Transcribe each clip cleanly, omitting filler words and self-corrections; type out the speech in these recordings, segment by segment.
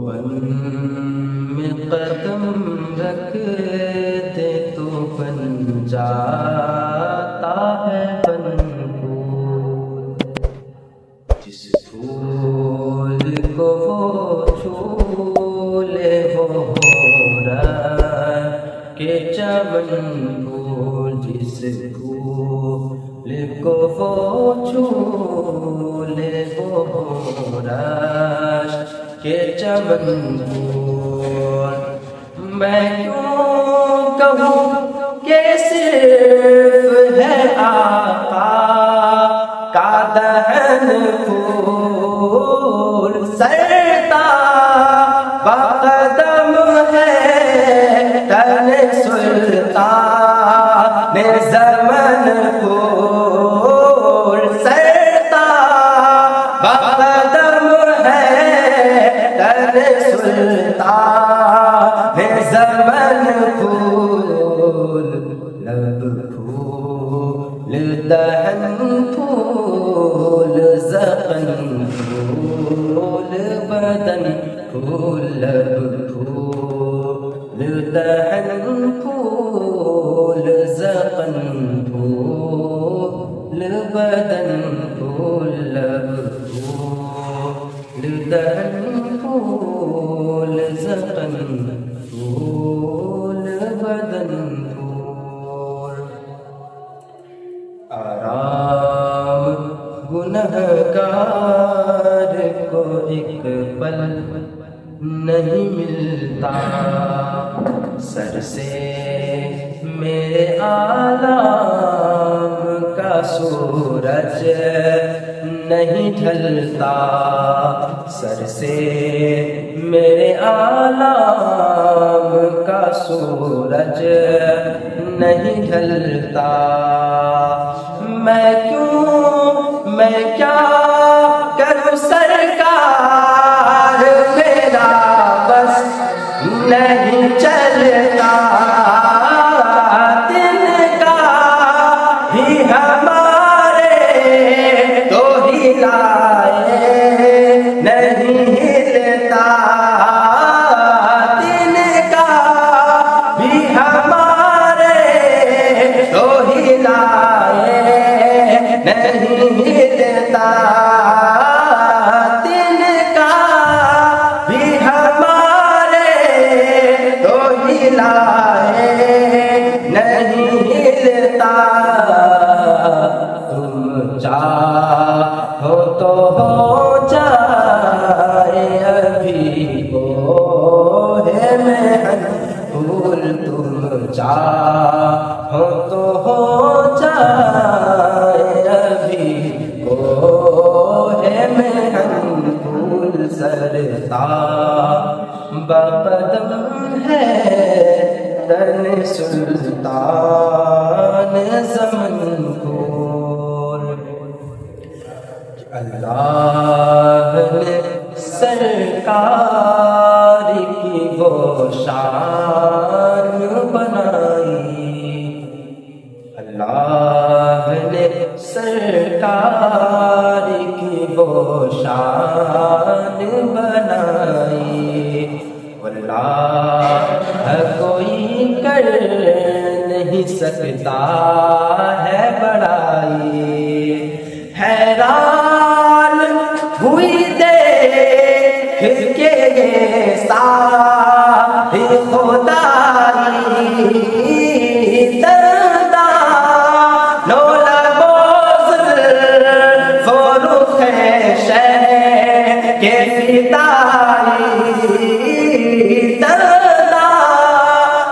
بن میں قدم رکھتے تو بن جاتا ہے بن پھول، جس پھول کو وہ چھو لے وہ ہو رہا کہ چمن پھول، جس پھول کو وہ چھو لے وہ ہو رہا کہ چمن پھول۔ میں کیوں کہوں کہ صرف ہے آقا کا دہن پھول، سرتا بقدم ہے تن سلطان زمن پھول، سرتا بقدم ہے تن سلطان زمن پھول، لب پھول دہن پھول، زبان پھول بدن پھول، لب پھول دہن پھول، زبان پھول بدن پھول، لب پھول دہن پھول، زبان پھول بدن پھول۔ آرام گنہگار کو ایک پل نہیں ملتا، سر سے میرے آلام کا سورج نہیں ڈھلتا، سر سے میرے آلام کا سورج نہیں ڈھلتا۔ میں کیا کروں سرکار، میرا بس نہیں چلتا، دل کا ہی ہمارے تو ہلائے نہیں ہلتا، دل کا بھی ہمارے تو ہلائے نہیں ہلتا، دل کا بھی ہمارے تو ہلائے نہیں ہلتا۔ تم چاہو تو ہو جائے ابھی وہ ہے محن پھول، تم چاہو تو ہو جائے ابھی وہ ہے محن پھول، سرتا بقدم ہے تن سلطان زمن پھول۔ اللہ نے سرکار کی وہ شان بنائی، اللہ نے سرکار کی وہ شان بنائی، واللہ کوئی کر نہیں سکتا ہے بڑائی، حیران ہوئی دیکھ کے یہ ساری خدائی، کے فدائی، تردا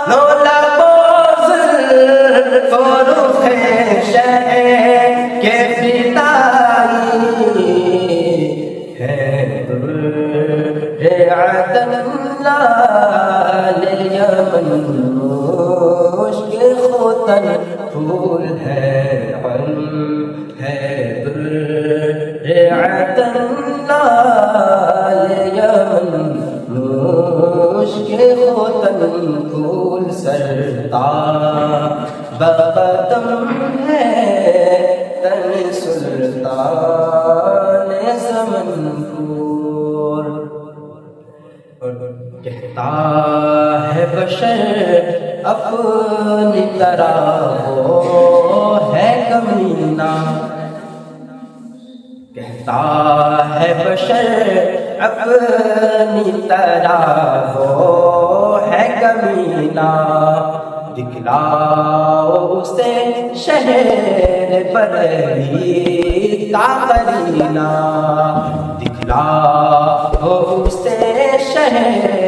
لولا بوزل فروخ شہر کے فدائی، ہے عدن لیمن مشک ختن پھول، ہے عدن یمن مشک ختن پھول، سرتا بقدم ہے تن سلطان زمن پھول۔ کہتا ہے بشر اپنی طرح وہ ہے کمینہ، کہتا ہے بشر اپنی طرح وہ ہے کمینہ، دکھلاؤ اسے شہر بریلی کا قرینہ، دکھلاؤ اسے شہر